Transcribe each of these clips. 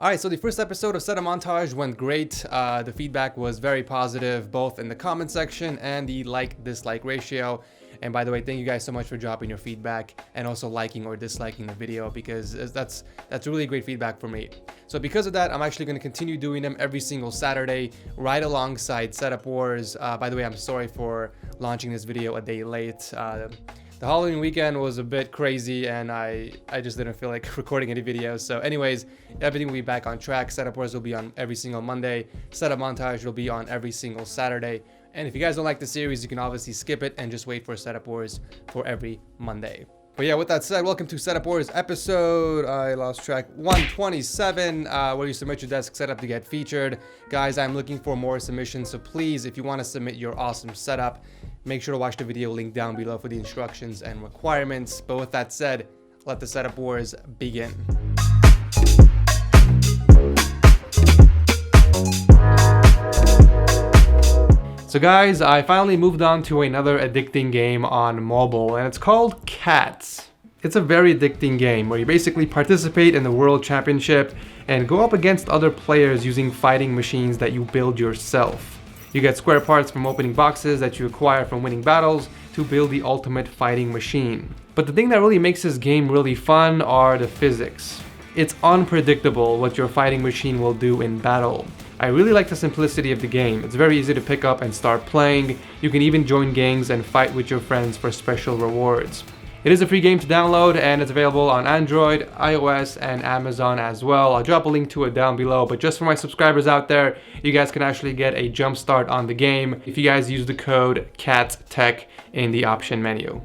Alright, so the first episode of Setup Montage went great. The feedback was very positive, both in the comment section and the like-dislike ratio. And by the way, thank you guys so much for dropping your feedback and also liking or disliking the video, because that's really great feedback for me. So because of that, I'm actually going to continue doing them every single Saturday right alongside Setup Wars. By the way, I'm sorry for launching this video a day late. The Halloween weekend was a bit crazy and I just didn't feel like recording any videos. So anyways, everything will be back on track. Setup Wars will be on every single Monday. Setup Montage will be on every single Saturday. And if you guys don't like the series, you can obviously skip it and just wait for Setup Wars for every Monday. But yeah, with that said, welcome to Setup Wars episode, I lost track, 127, where you submit your desk setup to get featured. Guys, I'm looking for more submissions, so please, if you want to submit your awesome setup, make sure to watch the video link down below for the instructions and requirements. But with that said, let the Setup Wars begin. So guys, I finally moved on to another addicting game on mobile, and it's called Cats. It's a very addicting game where you basically participate in the World Championship and go up against other players using fighting machines that you build yourself. You get square parts from opening boxes that you acquire from winning battles to build the ultimate fighting machine. But the thing that really makes this game really fun are the physics. It's unpredictable what your fighting machine will do in battle. I really like the simplicity of the game. It's very easy to pick up and start playing. You can even join gangs and fight with your friends for special rewards. It is a free game to download and it's available on Android, iOS, and Amazon as well. I'll drop a link to it down below, but just for my subscribers out there, you guys can actually get a jump start on the game if you guys use the code CATTECH in the option menu.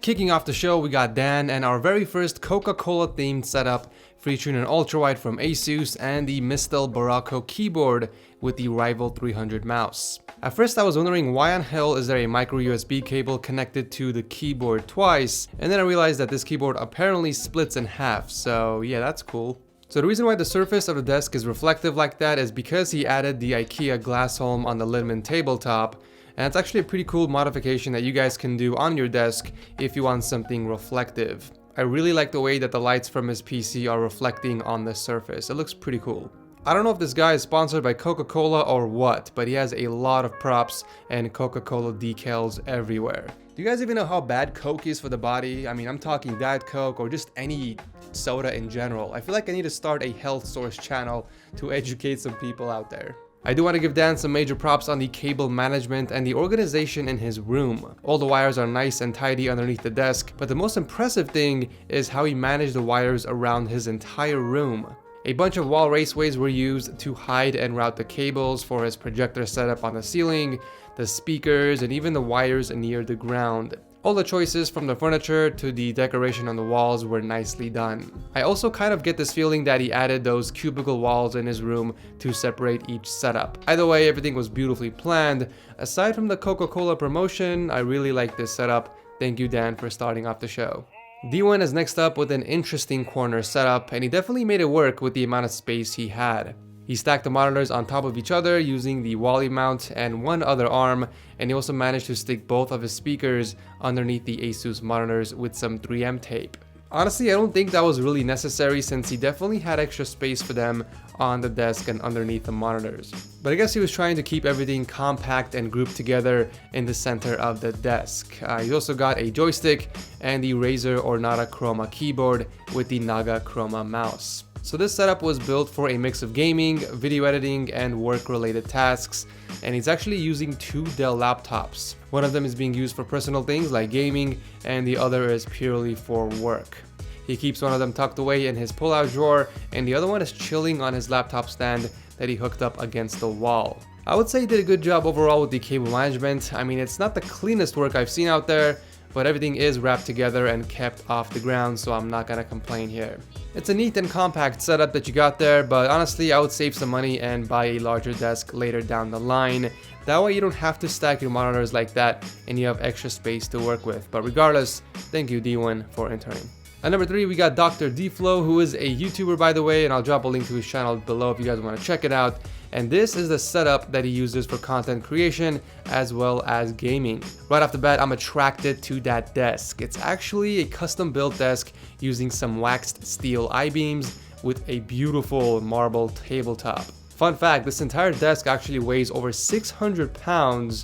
Kicking off the show, we got Dan and our very first Coca-Cola themed setup, featuring an ultrawide from Asus and the Mistel Barocco keyboard with the Rival 300 mouse. At first I was wondering why on hell is there a micro USB cable connected to the keyboard twice, and then I realized that this keyboard apparently splits in half, so yeah, that's cool. So the reason why the surface of the desk is reflective like that is because he added the Ikea Glasholms on the Linnmon tabletop, and it's actually a pretty cool modification that you guys can do on your desk if you want something reflective. I really like the way that the lights from his PC are reflecting on the surface. It looks pretty cool. I don't know if this guy is sponsored by Coca-Cola or what, but he has a lot of props and Coca-Cola decals everywhere. Do you guys even know how bad Coke is for the body? I mean, I'm talking Diet Coke or just any soda in general. I feel like I need to start a health source channel to educate some people out there. I do want to give Dan some major props on the cable management and the organization in his room. All the wires are nice and tidy underneath the desk, but the most impressive thing is how he managed the wires around his entire room. A bunch of wall raceways were used to hide and route the cables for his projector setup on the ceiling, the speakers, and even the wires near the ground. All the choices from the furniture to the decoration on the walls were nicely done. I also kind of get this feeling that he added those cubicle walls in his room to separate each setup. Either way, everything was beautifully planned. Aside from the Coca-Cola promotion, I really like this setup. Thank you, Dan, for starting off the show. Dewin is next up with an interesting corner setup, and he definitely made it work with the amount of space he had. He stacked the monitors on top of each other using the Wally mount and one other arm, and he also managed to stick both of his speakers underneath the Asus monitors with some 3M tape. Honestly, I don't think that was really necessary since he definitely had extra space for them on the desk and underneath the monitors. But I guess he was trying to keep everything compact and grouped together in the center of the desk. He also got a joystick and the Razer Ornata Chroma keyboard with the Naga Chroma mouse. So this setup was built for a mix of gaming, video editing, and work-related tasks, and he's actually using two Dell laptops. One of them is being used for personal things like gaming, and the other is purely for work. He keeps one of them tucked away in his pull-out drawer, and the other one is chilling on his laptop stand that he hooked up against the wall. I would say he did a good job overall with the cable management. I mean, it's not the cleanest work I've seen out there, but everything is wrapped together and kept off the ground, so I'm not gonna complain here. It's a neat and compact setup that you got there, but honestly I would save some money and buy a larger desk later down the line. That way you don't have to stack your monitors like that and you have extra space to work with. But regardless, thank you Dewin for entering. At number 3 we got DrD Flo, who is a YouTuber by the way, and I'll drop a link to his channel below if you guys want to check it out. And this is the setup that he uses for content creation as well as gaming. Right off the bat, I'm attracted to that desk. It's actually a custom built desk using some waxed steel I-beams with a beautiful marble tabletop. Fun fact, this entire desk actually weighs over 600 pounds.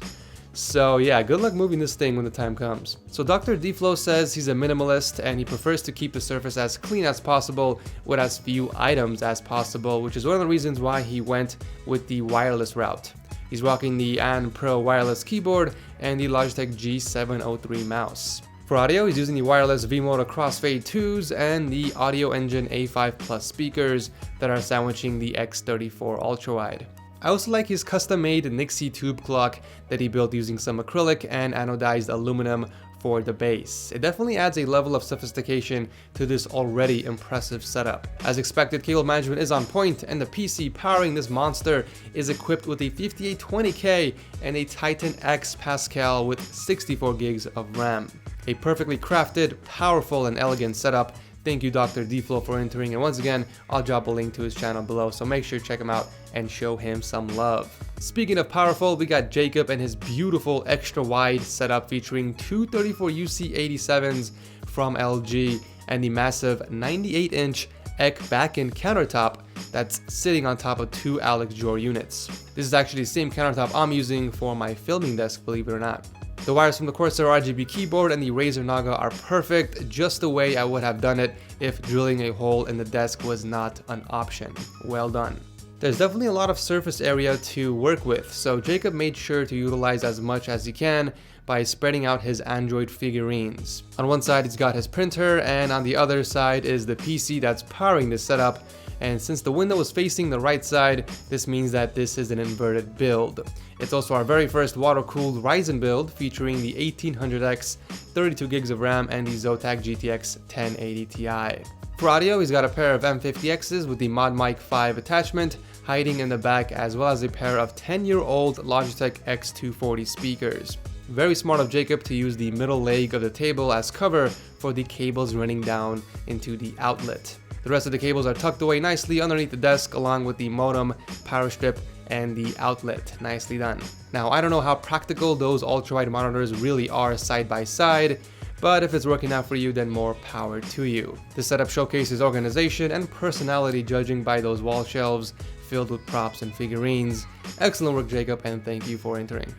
So yeah, good luck moving this thing when the time comes. So DrD Flo says he's a minimalist and he prefers to keep the surface as clean as possible with as few items as possible, which is one of the reasons why he went with the wireless route. He's rocking the AN Pro wireless keyboard and the Logitech G703 mouse. For audio, he's using the wireless V-Moto Crossfade 2s and the Audio Engine A5 Plus speakers that are sandwiching the X34 ultrawide. I also like his custom-made Nixie tube clock that he built using some acrylic and anodized aluminum for the base. It definitely adds a level of sophistication to this already impressive setup. As expected, cable management is on point, and the PC powering this monster is equipped with a 5820K and a Titan X Pascal with 64 gigs of RAM. A perfectly crafted, powerful, and elegant setup. Thank you DrD Flo for entering, and once again, I'll drop a link to his channel below, so make sure to check him out and show him some love. Speaking of powerful, we got Jacob and his beautiful extra wide setup featuring two 34UC87s from LG and the massive 98-inch EK back-end countertop that's sitting on top of two Alex drawer units. This is actually the same countertop I'm using for my filming desk, believe it or not. The wires from the Corsair RGB keyboard and the Razer Naga are perfect, just the way I would have done it if drilling a hole in the desk was not an option. Well done. There's definitely a lot of surface area to work with, so Jacob made sure to utilize as much as he can by spreading out his Android figurines. On one side he's got his printer, and on the other side is the PC that's powering this setup. And since the window is facing the right side, this means that this is an inverted build. It's also our very first water-cooled Ryzen build featuring the 1800X, 32 gigs of RAM, and the Zotac GTX 1080 Ti. For audio, he's got a pair of M50Xs with the Mod Mic 5 attachment hiding in the back, as well as a pair of 10-year-old Logitech X240 speakers. Very smart of Jacob to use the middle leg of the table as cover for the cables running down into the outlet. The rest of the cables are tucked away nicely underneath the desk, along with the modem, power strip, and the outlet. Nicely done. Now, I don't know how practical those ultrawide monitors really are side by side, but if it's working out for you, then more power to you. This setup showcases organization and personality, judging by those wall shelves filled with props and figurines. Excellent work, Jacob, and thank you for entering.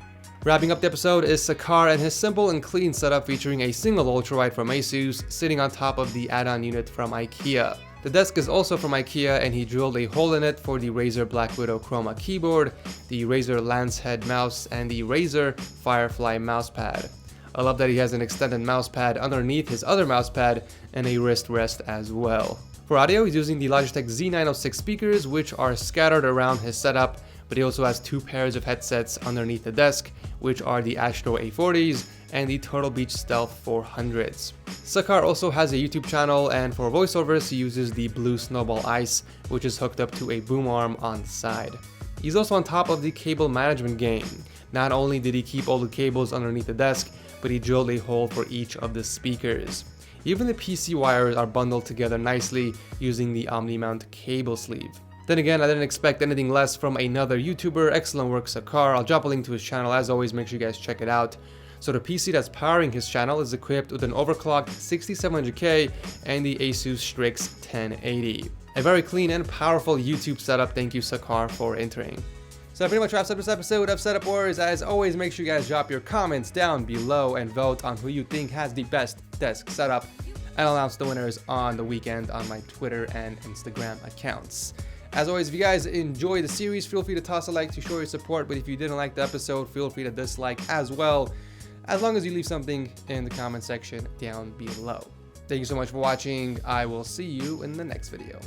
Wrapping up the episode is Sekar and his simple and clean setup featuring a single ultrawide from Asus sitting on top of the add-on unit from Ikea. The desk is also from Ikea, and he drilled a hole in it for the Razer Black Widow Chroma keyboard, the Razer Lancehead mouse, and the Razer Firefly mousepad. I love that he has an extended mousepad underneath his other mousepad and a wrist rest as well. For audio, he's using the Logitech Z906 speakers, which are scattered around his setup, but he also has two pairs of headsets underneath the desk, which are the Astro A40s and the Turtle Beach Stealth 400s. Sekar also has a YouTube channel, and for voiceovers he uses the Blue Snowball Ice, which is hooked up to a boom arm on the side. He's also on top of the cable management game. Not only did he keep all the cables underneath the desk, but he drilled a hole for each of the speakers. Even the PC wires are bundled together nicely using the OmniMount cable sleeve. Then again, I didn't expect anything less from another YouTuber. Excellent work, Sekar. I'll drop a link to his channel. As always, make sure you guys check it out. So the PC that's powering his channel is equipped with an overclocked 6700K and the Asus Strix 1080. A very clean and powerful YouTube setup. Thank you, Sekar, for entering. So that pretty much wraps up this episode of Setup Wars. As always, make sure you guys drop your comments down below and vote on who you think has the best desk setup. And I'll announce the winners on the weekend on my Twitter and Instagram accounts. As always, if you guys enjoy the series, feel free to toss a like to show your support. But if you didn't like the episode, feel free to dislike as well, as long as you leave something in the comment section down below. Thank you so much for watching. I will see you in the next video.